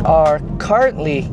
are currently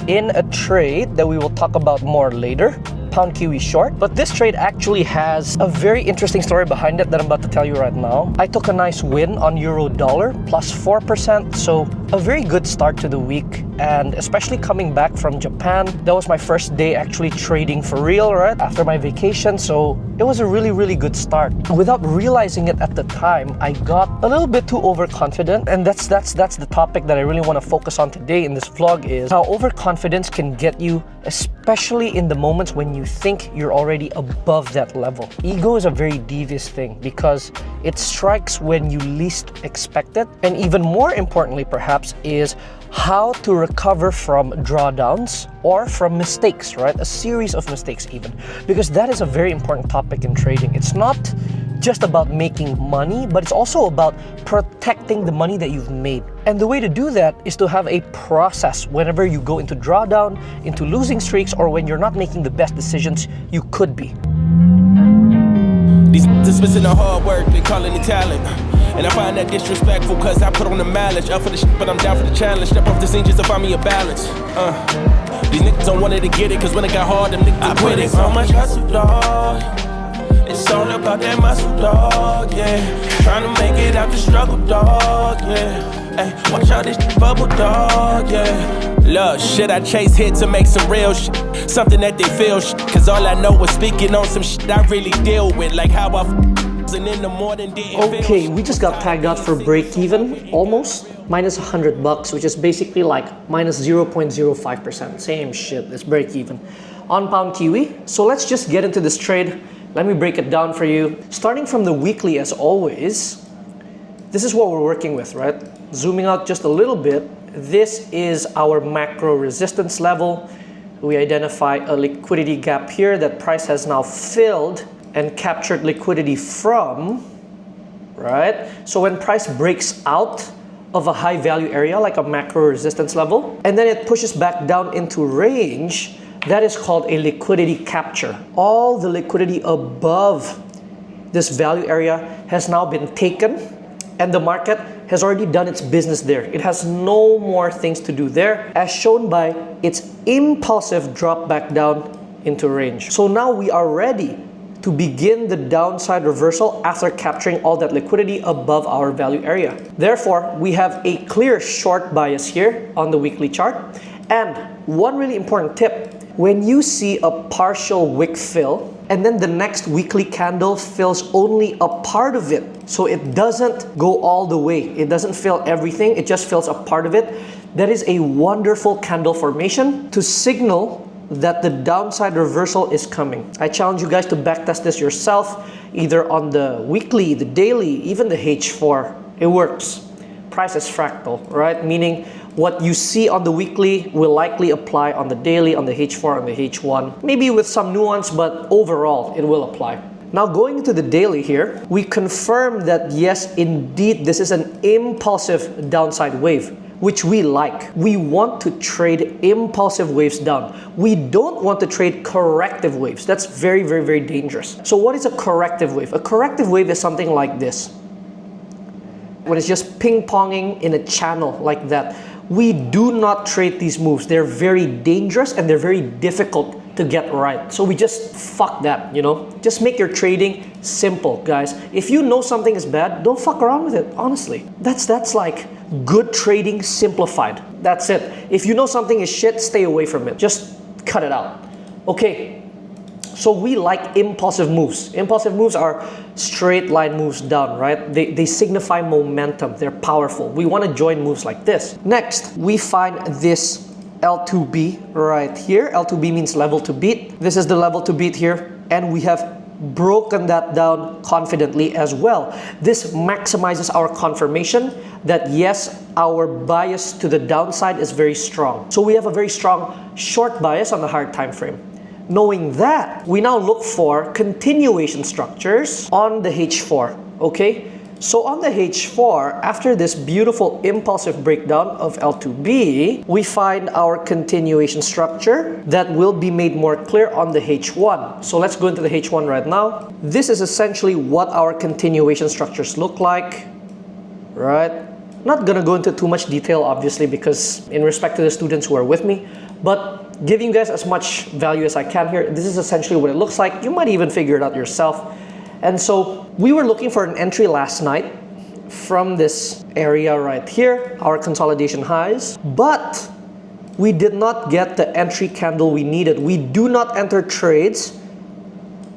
in a trade that we will talk about more later, pound Kiwi short. But this trade actually has a very interesting story behind it that I'm about to tell you right now. I took a nice win on euro dollar, plus 4%, so a very good start to the week. And especially coming back from Japan, that was my first day actually trading for real, right, after my vacation. So it was a really good start. Without realizing it at the time, I got a little bit too overconfident, and that's the topic that I really want to focus on today in this vlog, is how overconfidence can get you, especially in the moments when you think you're already above that level. Ego is a very devious thing because it strikes when you least expect it. And even more importantly, perhaps, is how to recover from drawdowns or from mistakes, right? A series of mistakes even. Because that is a very important topic in trading. It's not just about making money, but it's also about protecting the money that you've made. And the way to do that is to have a process whenever you go into drawdown, into losing streaks, or when you're not making the best decisions you could be. These dismissing the hard work, they calling it talent. And I find that disrespectful cause I put on the mileage. Up for the shit, but I'm down for the challenge. Step off the scene just to find me a balance. These niggas don't want it to get it, cause when it got hard, them niggas quit it. So much hustle, dog. It's all about that muscle, dog, yeah. Trying to make it out the struggle, dog, yeah. Hey, watch out this bubble, dog, yeah. Look, shit, I chase hits to make some real shit. Something that they feel shit. Cause all I know is speaking on some shit I really deal with. Like how I and in the morning didn't feel. Okay, we just got tagged out for break even, almost. Minus $100, which is basically like minus 0.05%. Same shit, it's break even. On pound Kiwi. So let's just get into this trade. Let me break it down for you. Starting from the weekly as always, this is what we're working with, right? Zooming out just a little bit, this is our macro resistance level. We identify a liquidity gap here that price has now filled and captured liquidity from, right? So when price breaks out of a high value area like a macro resistance level, and then it pushes back down into range, that is called a liquidity capture. All the liquidity above this value area has now been taken, and the market has already done its business there. It has no more things to do there, as shown by its impulsive drop back down into range. So now we are ready to begin the downside reversal after capturing all that liquidity above our value area. Therefore, we have a clear short bias here on the weekly chart. And one really important tip, when you see a partial wick fill, and then the next weekly candle fills only a part of it, so it doesn't go all the way, it doesn't fill everything, it just fills a part of it, that is a wonderful candle formation to signal that the downside reversal is coming. I challenge you guys to backtest this yourself, either on the weekly, the daily, even the H4. It works. Price is fractal, right? Meaning what you see on the weekly will likely apply on the daily, on the H4, on the H1. Maybe with some nuance, but overall it will apply. Now going into the daily here, we confirm that yes, indeed, this is an impulsive downside wave, which we like. We want to trade impulsive waves down. We don't want to trade corrective waves. That's very dangerous. So what is a corrective wave? A corrective wave is something like this. When it's just ping-ponging in a channel like that. We do not trade these moves. They're very dangerous and they're very difficult to get right. So we just fuck that, you know? Just make your trading simple, guys. If you know something is bad, don't fuck around with it, honestly. That's like good trading simplified. That's it. If you know something is shit, stay away from it. Just cut it out. Okay. So we like impulsive moves. Impulsive moves are straight line moves down, right? They signify momentum. They're powerful. We want to join moves like this. Next, we find this L2B right here. L2B means level to beat. This is the level to beat here. And we have broken that down confidently as well. This maximizes our confirmation that yes, our bias to the downside is very strong. So we have a very strong short bias on the higher time frame. Knowing that, we now look for continuation structures on the H4, okay? So on the H4, after this beautiful impulsive breakdown of L2B, we find our continuation structure that will be made more clear on the H1. So let's go into the H1 right now. This is essentially what our continuation structures look like, right? Not gonna go into too much detail, obviously, because in respect to the students who are with me, but giving you guys as much value as I can here. This is essentially what it looks like. You might even figure it out yourself. And so we were looking for an entry last night from this area right here, our consolidation highs, but we did not get the entry candle we needed. We do not enter trades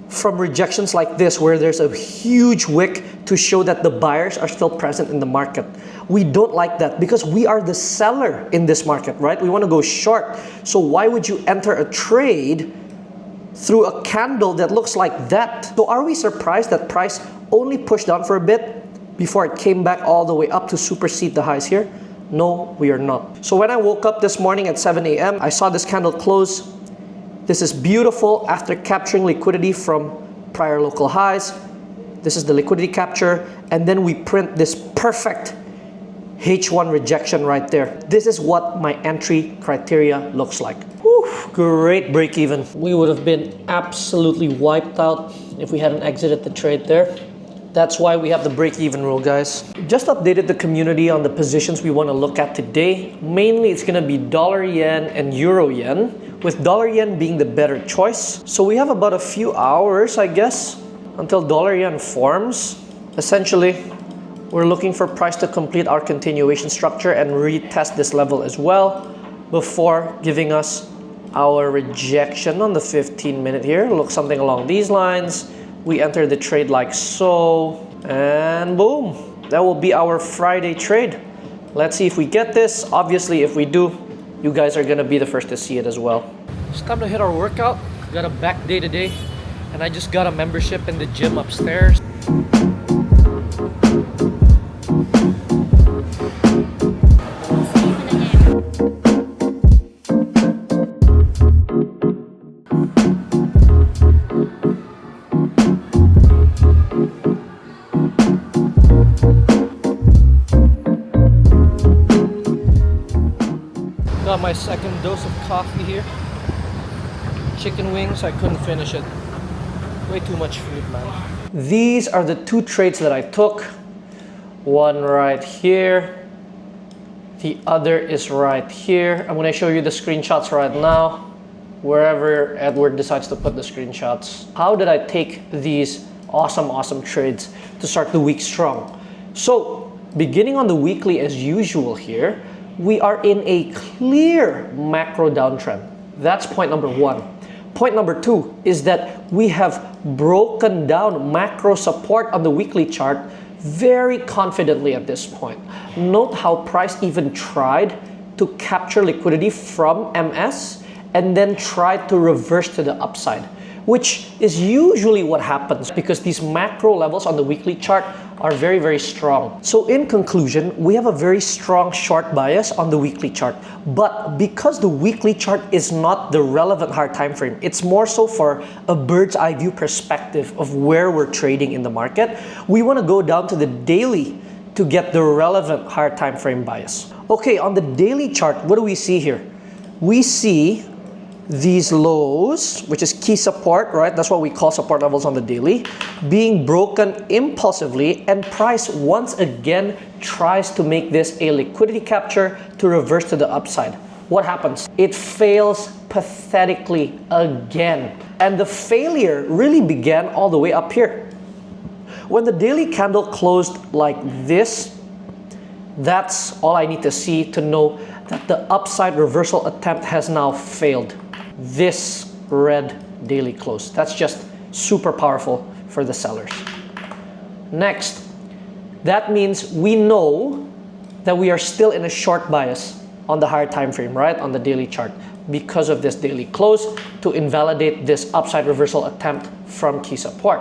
from rejections like this, where there's a huge wick to show that the buyers are still present in the market. We don't like that because we are the seller in this market, right? We want to go short. So why would you enter a trade through a candle that looks like that? So are we surprised that price only pushed down for a bit before it came back all the way up to supersede the highs here? No, we are not. So when I woke up this morning at 7 a.m., I saw this candle close. This is beautiful after capturing liquidity from prior local highs. This is the liquidity capture, and then we print this perfect H1 rejection right there. This is what my entry criteria looks like. Whew, great break even. We would have been absolutely wiped out if we hadn't exited the trade there. That's why we have the break-even rule, guys. Just updated the community on the positions we want to look at today. Mainly, it's going to be dollar yen and euro yen, with dollar yen being the better choice. So we have about a few hours, I guess, until dollar yen forms. Essentially, we're looking for price to complete our continuation structure and retest this level as well before giving us our rejection on the 15-minute here. Look something along these lines. We enter the trade like so, and boom, that will be our Friday trade. Let's see if we get this. Obviously, if we do, you guys are gonna be the first to see it as well. It's time to hit our workout. Got a back day today, and I just got a membership in the gym upstairs. Got my second dose of coffee here. Chicken wings, I couldn't finish it. Way too much food, man. These are the two trades that I took. One right here. The other is right here. I'm gonna show you the screenshots right now, wherever Edward decides to put the screenshots. How did I take these awesome trades to start the week strong? So, beginning on the weekly as usual here, we are in a clear macro downtrend. That's point number one. Point number two is that we have broken down macro support on the weekly chart very confidently at this point. Note how price even tried to capture liquidity from MS and then tried to reverse to the upside, which is usually what happens because these macro levels on the weekly chart are very strong. So in conclusion, we have a very strong short bias on the weekly chart. But because the weekly chart is not the relevant higher time frame, it's more so for a bird's eye view perspective of where we're trading in the market, we want to go down to the daily to get the relevant higher time frame bias. Okay, on the daily chart, what do we see here? We see these lows, which is key support, right? That's what we call support levels on the daily, being broken impulsively, and price once again tries to make this a liquidity capture to reverse to the upside. What happens? It fails pathetically again. And the failure really began all the way up here. When the daily candle closed like this, that's all I need to see to know that the upside reversal attempt has now failed. This red daily close. That's just super powerful for the sellers. Next, that means we know that we are still in a short bias on the higher time frame, right? On the daily chart because of this daily close to invalidate this upside reversal attempt from key support.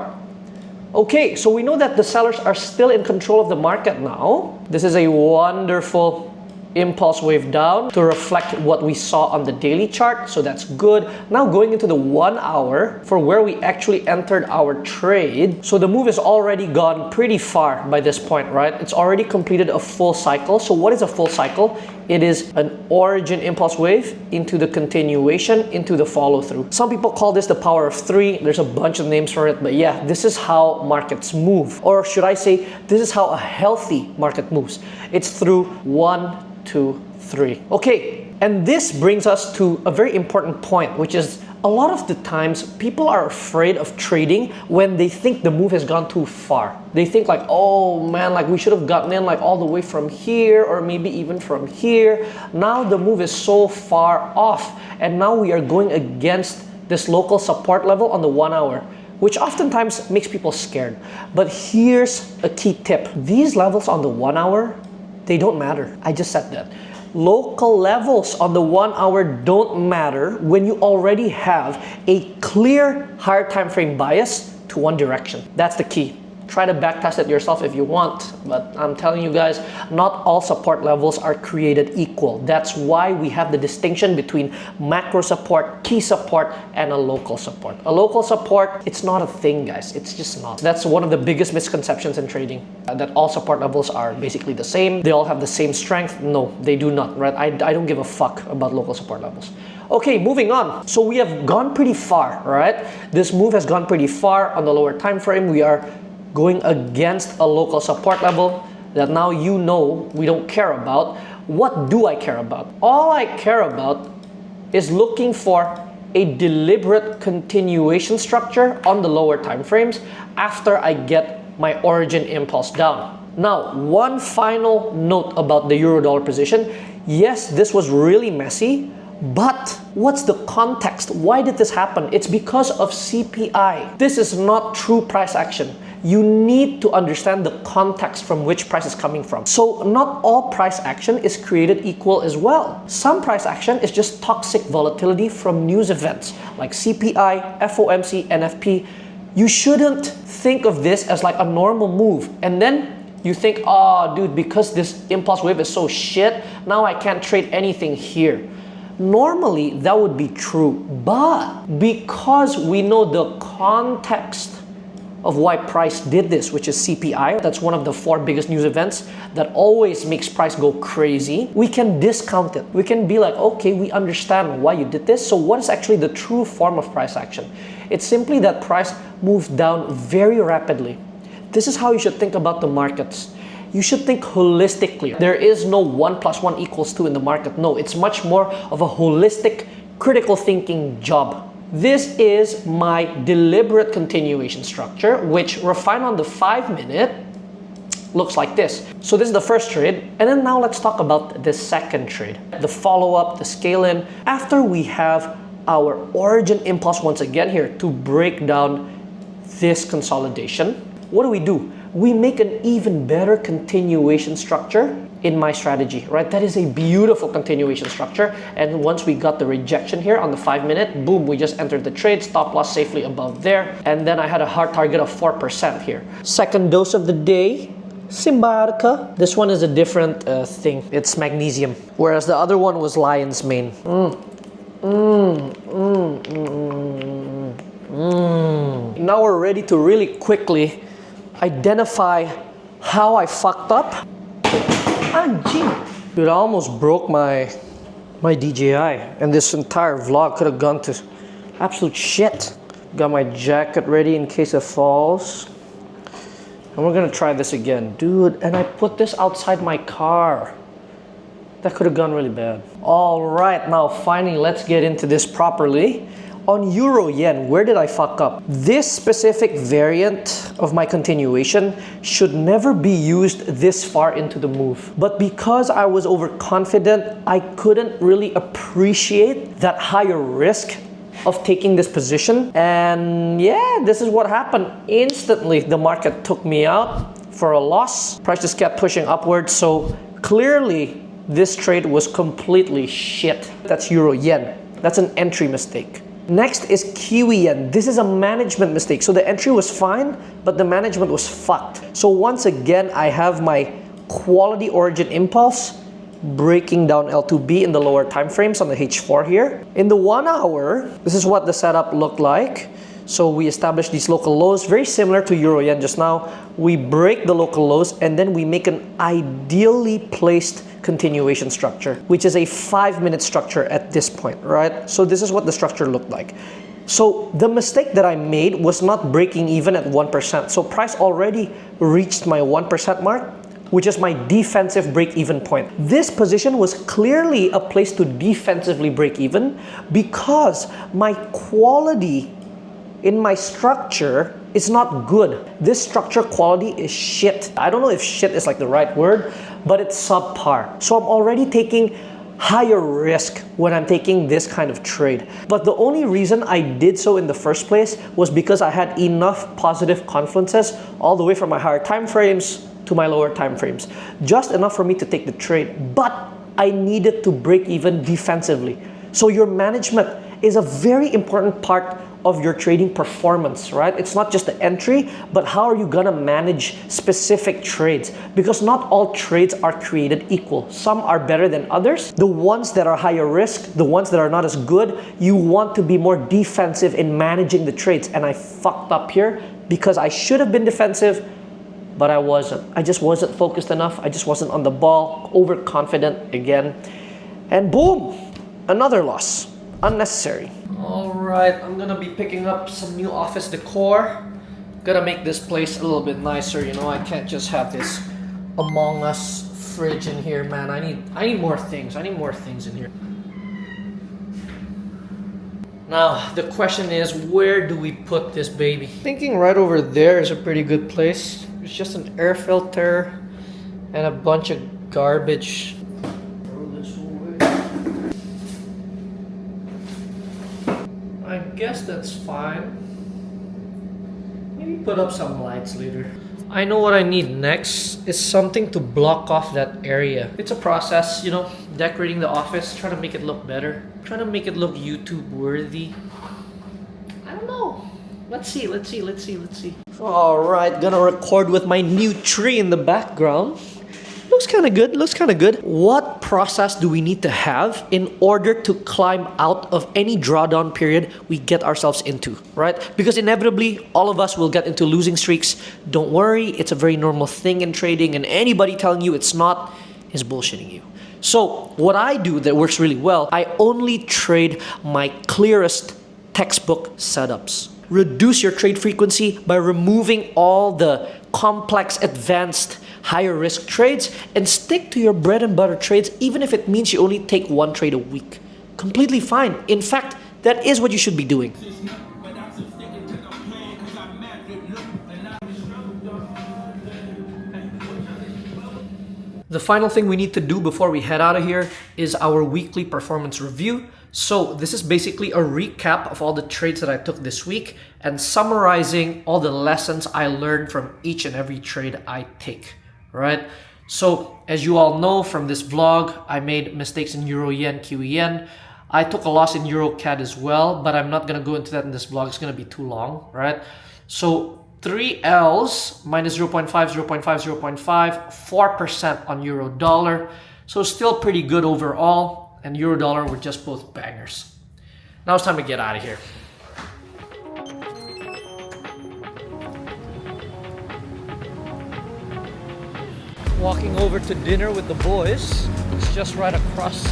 Okay, so we know that the sellers are still in control of the market now. This is a wonderful impulse wave down to reflect what we saw on the daily chart, so that's good. Now going into the 1 hour for where we actually entered our trade. So the move has already gone pretty far by this point, right? It's already completed a full cycle. So what is a full cycle? It is an origin impulse wave into the continuation, into the follow through. Some people call this the power of 3. There's a bunch of names for it, but yeah, this is how markets move. Or should I say, this is how a healthy market moves. It's through 1, 2, 3. Okay, and this brings us to a very important point, which is a lot of the times people are afraid of trading when they think the move has gone too far. They think like, oh man, like we should have gotten in like all the way from here or maybe even from here. Now the move is so far off and now we are going against this local support level on the 1 hour, which oftentimes makes people scared. But here's a key tip. These levels on the 1 hour, they don't matter. I just said that. Local levels on the 1 hour don't matter when you already have a clear higher time frame bias to one direction. That's the key. Try to backtest it yourself if you want, but I'm telling you guys, not all support levels are created equal. That's why we have the distinction between macro support, key support, and a local support. A local support, it's not a thing, guys. It's just not. That's one of the biggest misconceptions in trading, that all support levels are basically the same. They all have the same strength. No, they do not, right? I don't give a fuck about local support levels. Okay, moving on. So we have gone pretty far, right? This move has gone pretty far on the lower time frame. We are going against a local support level that now you know we don't care about. What do I care about? All I care about is looking for a deliberate continuation structure on the lower time frames after I get my origin impulse down. Now, one final note about the euro-dollar position. Yes, this was really messy, but what's the context? Why did this happen? It's because of CPI. This is not true price action. You need to understand the context from which price is coming from. So not all price action is created equal as well. Some price action is just toxic volatility from news events like CPI, FOMC, NFP. You shouldn't think of this as like a normal move. And then you think, oh dude, because this impulse wave is so shit, now I can't trade anything here. Normally that would be true, but because we know the context of why price did this, which is CPI, that's one of the 4 biggest news events that always makes price go crazy, we can discount it. We can be like, okay, we understand why you did this. So what is actually the true form of price action? It's simply that price moved down very rapidly. This is how you should think about the markets. You should think holistically. There is no 1 + 1 = 2 in the market. No, it's much more of a holistic, critical thinking job. This is my deliberate continuation structure, which refined on the 5-minute looks like this. So this is the first trade. And then now let's talk about the second trade, the follow-up, the scale in. After we have our origin impulse once again here to break down this consolidation, what do? We make an even better continuation structure in my strategy, right? That is a beautiful continuation structure. And once we got the rejection here on the 5-minute, boom, we just entered the trade, stop loss safely above there. And then I had a hard target of 4% here. Second dose of the day, Simbarca. This one is a different thing. It's magnesium, whereas the other one was lion's mane. Now we're ready to really quickly identify how I fucked up. Dude, I almost broke my DJI, and this entire vlog could have gone to absolute shit. Got my jacket ready in case it falls. And we're gonna try this again. Dude, and I put this outside my car. That could have gone really bad. All right, now finally, let's get into this properly. On Euro Yen, where did I fuck up? This specific variant of my continuation should never be used this far into the move. But because I was overconfident, I couldn't really appreciate that higher risk of taking this position. And yeah, this is what happened. Instantly, the market took me out for a loss. Price just kept pushing upwards. So clearly, this trade was completely shit. That's Euro Yen. That's an entry mistake. Next is Kiwi Yen. This is a management mistake. So the entry was fine, but the management was fucked. So once again, I have my quality origin impulse breaking down L2B in the lower time frames on the H4 here. In the 1 hour, this is what the setup looked like. So we established these local lows, very similar to Euro Yen just now. We break the local lows and then we make an ideally placed continuation structure, which is a 5-minute structure at this point, right? So this is what the structure looked like. So the mistake that I made was not breaking even at 1%. So price already reached my 1% mark, which is my defensive break-even point. This position was clearly a place to defensively break even because my quality in my structure is not good. This structure quality is shit. I don't know if shit is like the right word, but it's subpar. So I'm already taking higher risk when I'm taking this kind of trade. But the only reason I did so in the first place was because I had enough positive confluences all the way from my higher time frames to my lower time frames. Just enough for me to take the trade, but I needed to break even defensively. So your management is a very important part of your trading performance, right? It's not just the entry, but how are you gonna manage specific trades? Because not all trades are created equal. Some are better than others. The ones that are higher risk, the ones that are not as good, you want to be more defensive in managing the trades. And I fucked up here because I should have been defensive, but I wasn't. I just wasn't focused enough. I just wasn't on the ball, overconfident again. And boom, another loss. Unnecessary. All right, I'm gonna be picking up some new office decor. Gotta make this place a little bit nicer, you know. I can't just have this Among Us fridge in here, man. I need more things. I need more things in here. Now, the question is, where do we put this baby? Thinking right over there is a pretty good place. It's just an air filter and a bunch of garbage. I guess that's fine. Maybe put up some lights later. I know what I need next is something to block off that area. It's a process, you know, decorating the office, trying to make it look better, trying to make it look YouTube worthy. I don't know. Let's see. All right, gonna record with my new tree in the background. Looks kind of good. What process do we need to have in order to climb out of any drawdown period we get ourselves into, right? Because inevitably, all of us will get into losing streaks. Don't worry, it's a very normal thing in trading, and anybody telling you it's not is bullshitting you. So what I do that works really well, I only trade my clearest textbook setups. Reduce your trade frequency by removing all the complex, advanced, higher risk trades and stick to your bread and butter trades even if it means you only take one trade a week. Completely fine. In fact, that is what you should be doing. The final thing we need to do before we head out of here is our weekly performance review. So this is basically a recap of all the trades that I took this week and summarizing all the lessons I learned from each and every trade I take, right? So as you all know from this vlog, I made mistakes in Euro Yen, Kiwi Yen. I took a loss in Euro CAD as well, but I'm not gonna go into that in this vlog. It's gonna be too long, right? So 3 L's, minus 0.5, 0.5, 0.5, 4% on Euro Dollar. So still pretty good overall. And Euro Dollar were just both bangers. Now it's time to get out of here. Walking over to dinner with the boys. It's just right across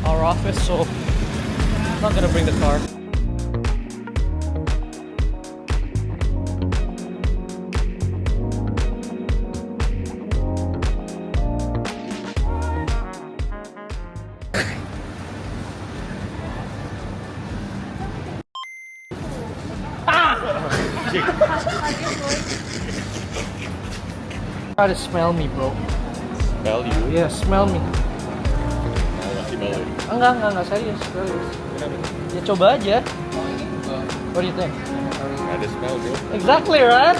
our office, so I'm not gonna bring the car. Try to smell me, bro. Smell you? Yeah, smell me. Enggak, serius. Ya coba aja. What do you think? ada smell, bro. Exactly, right?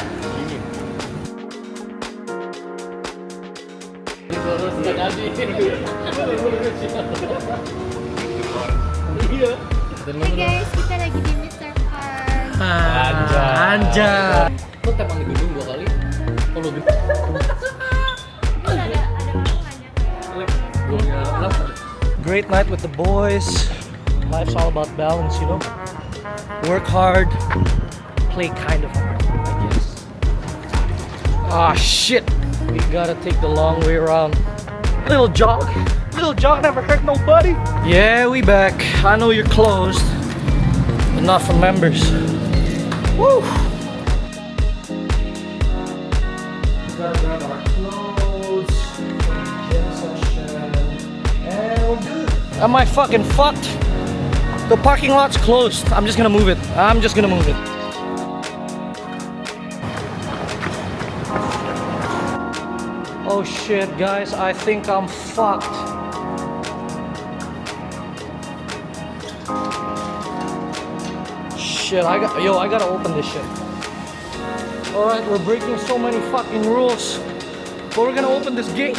Hai guys, kita lagi di Mr. Park. Anja. Lo tepang di gedung 2 kali. Kalau gitu. Ada makanannya. Great night with the boys. Life's all about balance, you know? Work hard, play kind of hard, I guess. Ah, shit! We gotta take the long way around. Little jog never hurt nobody. Yeah, we back. I know you're closed, but not for members. Woo! We gotta grab our clothes, gym session, and we're good. Am I fucking fucked? The parking lot's closed. I'm just gonna move it. Oh shit, guys, I think I'm fucked. Shit, I gotta open this shit. Alright, we're breaking so many fucking rules. But we're gonna open this gate.